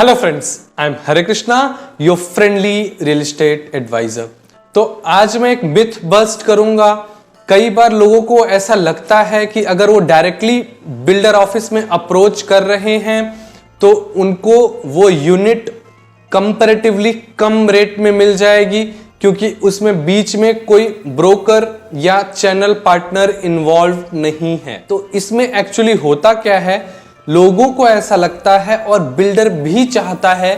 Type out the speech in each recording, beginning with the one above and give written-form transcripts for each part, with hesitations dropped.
Hello friends, I am Hare Krishna, your friendly real estate adviser. तो आज मैं एक मिथ बस्ट करूंगा। कई बार लोगों को ऐसा लगता है कि अगर वो डायरेक्टली बिल्डर ऑफिस में अप्रोच कर रहे हैं तो उनको वो यूनिट कंपैरेटिवली कम रेट में मिल जाएगी, क्योंकि उसमें बीच में कोई ब्रोकर या चैनल पार्टनर इन्वॉल्व नहीं है। तो इसमें एक्चुअली होता क्या है, लोगों को ऐसा लगता है और बिल्डर भी चाहता है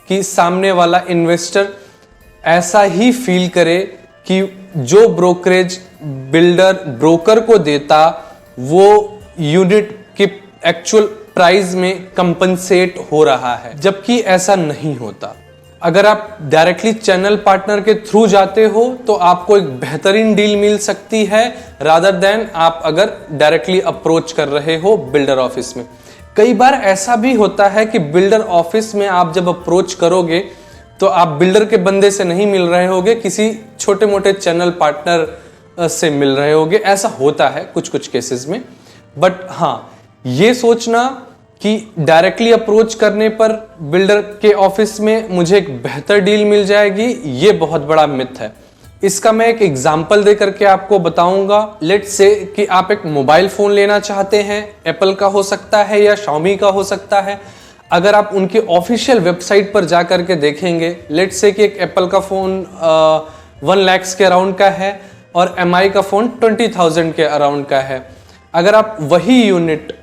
कि सामने वाला इन्वेस्टर ऐसा ही फील करे कि जो ब्रोकरेज बिल्डर ब्रोकर को देता वो यूनिट के एक्चुअल प्राइस में कंपनसेट हो रहा है, जबकि ऐसा नहीं होता। अगर आप डायरेक्टली चैनल पार्टनर के थ्रू जाते हो तो आपको एक बेहतरीन डील मिल सकती है रादर देन आप अगर डायरेक्टली अप्रोच कर रहे हो बिल्डर ऑफिस में। कई बार ऐसा भी होता है कि बिल्डर ऑफिस में आप जब अप्रोच करोगे तो आप बिल्डर के बंदे से नहीं मिल रहे होगे, किसी छोटे मोटे चैनल पार्टनर से मिल रहे होगे। ऐसा होता है कुछ कुछ केसेस में। बट हाँ, ये सोचना कि डायरेक्टली अप्रोच करने पर बिल्डर के ऑफिस में मुझे एक बेहतर डील मिल जाएगी, ये बहुत बड़ा मिथ है। इसका मैं एक एग्जाम्पल दे करके आपको बताऊंगा। लेट्स से कि आप एक मोबाइल फोन लेना चाहते हैं, एप्पल का हो सकता है या शाओमी का हो सकता है। अगर आप उनके ऑफिशियल वेबसाइट पर जा करके देखेंगे, लेट्स से कि एक एप्पल का फोन 1 लाख के अराउंड का है और MI का फोन 20,000 के अराउंड का है। अगर आप वही यूनिट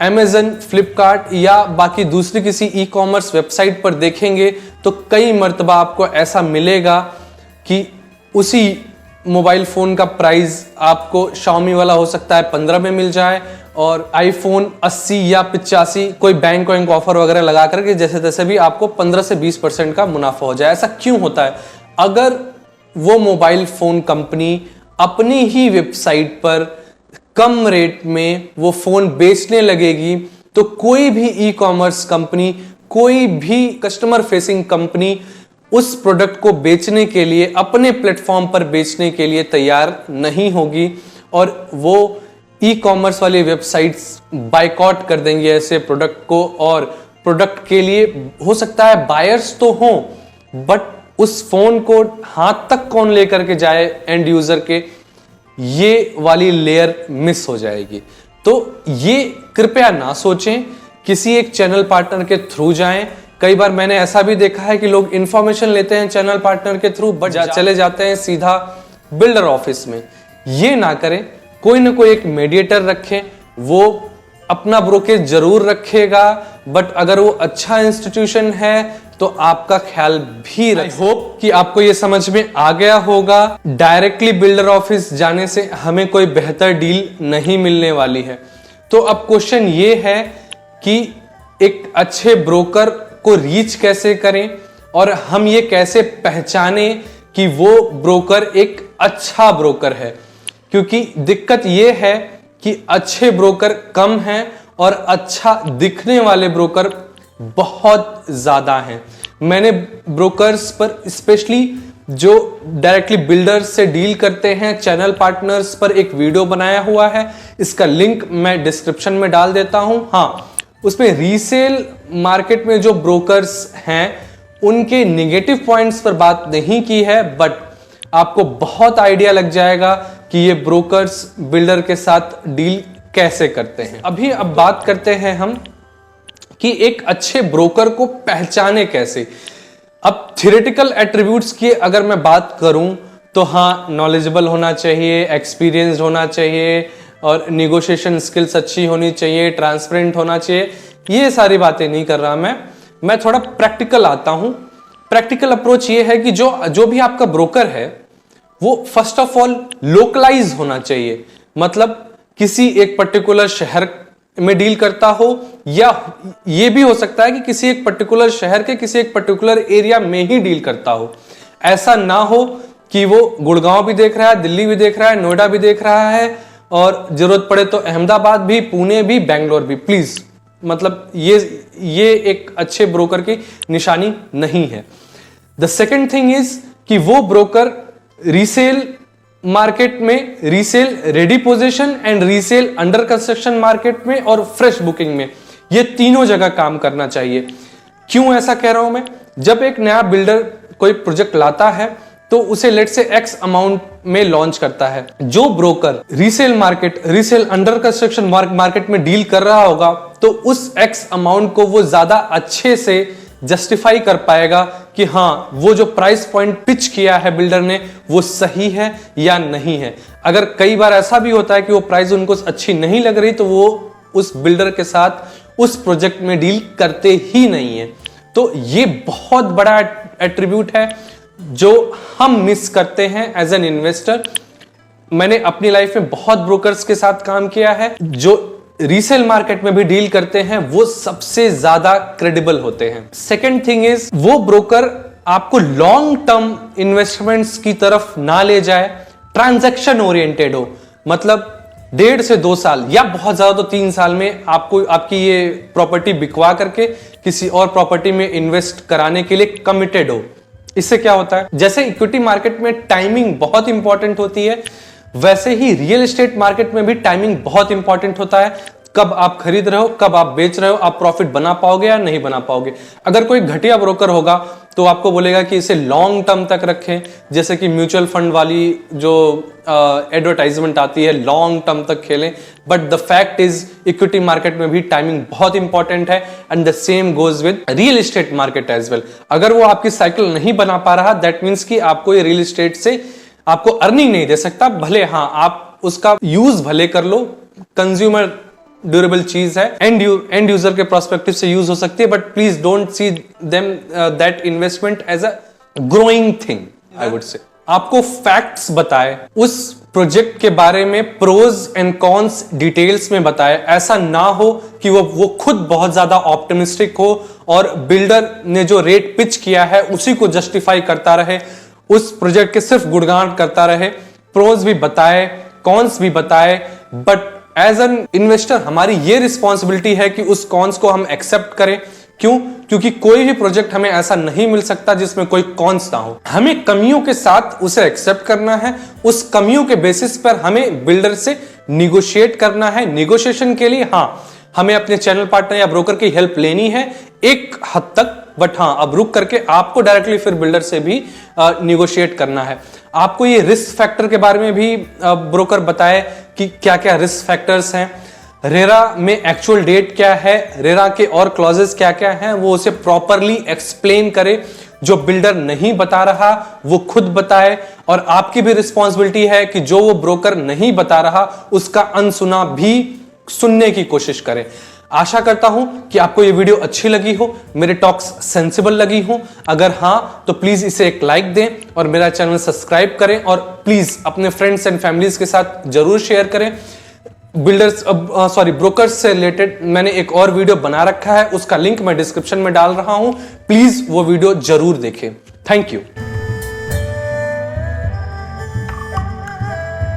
Amazon, फ्लिपकार्ट या बाकी दूसरी किसी ई-कॉमर्स वेबसाइट पर देखेंगे तो कई मर्तबा आपको ऐसा मिलेगा कि उसी मोबाइल फोन का प्राइस आपको Xiaomi वाला हो सकता है 15 में मिल जाए और आईफोन 80 या 85 कोई बैंक ऑफर वगैरह लगा करके जैसे तैसे भी आपको 15 से 20% का मुनाफा हो जाए। ऐसा क्यों होता है? अगर वो मोबाइल फोन कंपनी अपनी ही वेबसाइट पर कम रेट में वो फोन बेचने लगेगी तो कोई भी ई-कॉमर्स कंपनी, कोई भी कस्टमर फेसिंग कंपनी उस प्रोडक्ट को बेचने के लिए, अपने प्लेटफॉर्म पर बेचने के लिए तैयार नहीं होगी और वो ई-कॉमर्स वाली वेबसाइट्स बायकॉट कर देंगे ऐसे प्रोडक्ट को। और प्रोडक्ट के लिए हो सकता है बायर्स तो हों, बट उस फोन को हाथ तक कौन लेकर के जाए एंड यूजर के, ये वाली लेयर मिस हो जाएगी। तो ये कृपया ना सोचें, किसी एक चैनल पार्टनर के थ्रू जाएं। कई बार मैंने ऐसा भी देखा है कि लोग इंफॉर्मेशन लेते हैं चैनल पार्टनर के थ्रू बट चले जाते हैं सीधा बिल्डर ऑफिस में। ये ना करें, कोई ना कोई एक मीडिएटर रखें। वो अपना ब्रोकरेज जरूर रखेगा, बट अगर वो अच्छा इंस्टीट्यूशन है तो आपका ख्याल भी रखें। आई होप कि आपको ये समझ में आ गया होगा। डायरेक्टली बिल्डर ऑफिस जाने से हमें कोई बेहतर डील नहीं मिलने वाली है। तो अब क्वेश्चन ये है कि एक अच्छे ब्रोकर को रीच कैसे करें और हम ये कैसे पहचाने कि वो ब्रोकर एक अच्छा ब्रोकर है। क्योंकि दिक्कत ये है कि अच्छे ब्रोकर कम हैं और अच्छा दिखने वाले ब्रोकर बहुत ज्यादा हैं। मैंने ब्रोकर्स पर, स्पेशली जो डायरेक्टली बिल्डर्स से डील करते हैं, चैनल पार्टनर्स पर एक वीडियो बनाया हुआ है। इसका लिंक मैं डिस्क्रिप्शन में डाल देता हूं। हाँ, उसमें रीसेल मार्केट में जो ब्रोकर्स हैं उनके नेगेटिव पॉइंट्स पर बात नहीं की है, बट आपको बहुत आइडिया लग जाएगा कि ये ब्रोकर्स बिल्डर के साथ डील कैसे करते हैं। अब बात करते हैं हम कि एक अच्छे ब्रोकर को पहचाने कैसे। अब थियोरेटिकल एट्रीब्यूट्स की अगर मैं बात करूं तो हाँ, नॉलेजेबल होना चाहिए, एक्सपीरियंस्ड होना चाहिए और निगोशिएशन स्किल्स अच्छी होनी चाहिए, ट्रांसपेरेंट होना चाहिए। ये सारी बातें नहीं कर रहा मैं थोड़ा प्रैक्टिकल आता हूं। प्रैक्टिकल अप्रोच ये है कि जो भी आपका ब्रोकर है वो फर्स्ट ऑफ ऑल लोकलाइज होना चाहिए। मतलब किसी एक पर्टिकुलर शहर में डील करता हो, या ये भी हो सकता है कि किसी एक पर्टिकुलर शहर के किसी एक पर्टिकुलर एरिया में ही डील करता हो। ऐसा ना हो कि वो गुड़गांव भी देख रहा है, दिल्ली भी देख रहा है, नोएडा भी देख रहा है और जरूरत पड़े तो अहमदाबाद भी, पुणे भी, बेंगलोर भी। प्लीज, मतलब ये एक अच्छे ब्रोकर की निशानी नहीं है। द सेकेंड थिंग इज कि वो ब्रोकर रीसेल मार्केट में, resale ready position and resale under construction market में और फ्रेश बुकिंग में, ये तीनों जगह काम करना चाहिए। क्यों ऐसा कह रहा हूं मैं? जब एक नया बिल्डर कोई प्रोजेक्ट लाता है तो उसे लेट से एक्स अमाउंट में लॉन्च करता है। जो broker resale under construction market में डील कर रहा होगा तो उस एक्स अमाउंट को वो ज्यादा अच्छे से जस्टिफाई कर पाएगा कि हाँ, वो जो प्राइस पॉइंट पिच किया है बिल्डर ने वो सही है या नहीं है। अगर कई बार ऐसा भी होता है कि वो प्राइस उनको अच्छी नहीं लग रही तो वो उस बिल्डर के साथ उस प्रोजेक्ट में डील करते ही नहीं है। तो ये बहुत बड़ा एट्रीब्यूट है जो हम मिस करते हैं एज एन इन्वेस्टर। मैंने अपनी लाइफ में बहुत ब्रोकर्स के साथ काम किया है जो रीसेल मार्केट में भी डील करते हैं, वो सबसे ज्यादा क्रेडिबल होते हैं। सेकेंड थिंग इज, वो ब्रोकर आपको लॉन्ग टर्म इन्वेस्टमेंट्स की तरफ ना ले जाए, ट्रांजैक्शन ओरिएंटेड हो, मतलब 1.5 से 2 साल या बहुत ज्यादा तो 3 साल में आपको आपकी ये प्रॉपर्टी बिकवा करके किसी और प्रॉपर्टी में इन्वेस्ट कराने के लिए कमिटेड हो। इससे क्या होता है, जैसे इक्विटी मार्केट में टाइमिंग बहुत इंपॉर्टेंट होती है, वैसे ही रियल एस्टेट मार्केट में भी टाइमिंग बहुत इंपॉर्टेंट होता है। कब आप खरीद रहे हो, कब आप बेच रहे हो, आप प्रॉफिट बना पाओगे या नहीं बना पाओगे। अगर कोई घटिया ब्रोकर होगा तो आपको बोलेगा कि इसे लॉन्ग टर्म तक रखें, जैसे कि म्यूचुअल फंड वाली जो एडवर्टाइजमेंट आती है, लॉन्ग टर्म तक खेलें। But the fact is equity market में भी टाइमिंग बहुत इंपॉर्टेंट है and the same goes with real estate market as well. अगर वो आपकी साइकिल नहीं बना पा रहा, दैट मीन्स कि आपको ये रियल एस्टेट से आपको अर्निंग नहीं दे सकता। भले हाँ, आप उसका यूज भले कर लो, कंज्यूमर ड्यूरेबल चीज है, एंड यूजर के प्रोस्पेक्टिव से यूज हो सकती है, but please don't see them that investment as a growing thing. I would say आपको फैक्ट्स बताए, उस प्रोजेक्ट के बारे में प्रोज एंड कॉन्स डिटेल्स में बताए। ऐसा ना हो कि वो खुद बहुत ज्यादा ऑप्टिमिस्टिक हो और बिल्डर ने जो रेट पिच किया है उसी को जस्टिफाई करता रहे, उस प्रोजेक्ट के सिर्फ गुणगान करता रहे। प्रोज भी बताए, कॉन्स भी बताए, बट एज एन इन्वेस्टर हमारी ये रिस्पॉन्सिबिलिटी है कि उस कॉन्स को हम एक्सेप्ट करें। क्यों? क्योंकि कोई भी प्रोजेक्ट हमें ऐसा नहीं मिल सकता जिसमें कोई कॉन्स ना हो। हमें कमियों के साथ उसे एक्सेप्ट करना है, उस कमियों के बेसिस पर हमें बिल्डर से निगोशिएट करना है। निगोशिएशन के लिए हाँ, हमें अपने चैनल पार्टनर या ब्रोकर की हेल्प लेनी है एक हद तक, बट हाँ, अब रुक करके आपको डायरेक्टली फिर बिल्डर से भी निगोशिएट करना है। आपको ये रिस्क फैक्टर के बारे में भी ब्रोकर बताए कि क्या क्या रिस्क फैक्टर्स हैं, रेरा में एक्चुअल डेट क्या है, रेरा के और क्लॉजेस क्या क्या हैं, वो उसे प्रॉपरली एक्सप्लेन करे। जो बिल्डर नहीं बता रहा वो खुद बताए, और आपकी भी रिस्पॉन्सिबिलिटी है कि जो वो ब्रोकर नहीं बता रहा उसका अनसुना भी सुनने की कोशिश करें। आशा करता हूं कि आपको ये वीडियो अच्छी लगी हो, मेरे टॉक्स सेंसिबल लगी हो। अगर हां तो प्लीज इसे एक लाइक दें और मेरा चैनल सब्सक्राइब करें, और प्लीज अपने फ्रेंड्स एंड फैमिलीज के साथ जरूर शेयर करें। ब्रोकर्स से रिलेटेड मैंने एक और वीडियो बना रखा है, उसका लिंक मैं डिस्क्रिप्शन में डाल रहा हूं, प्लीज वो वीडियो जरूर देखें। Thank you.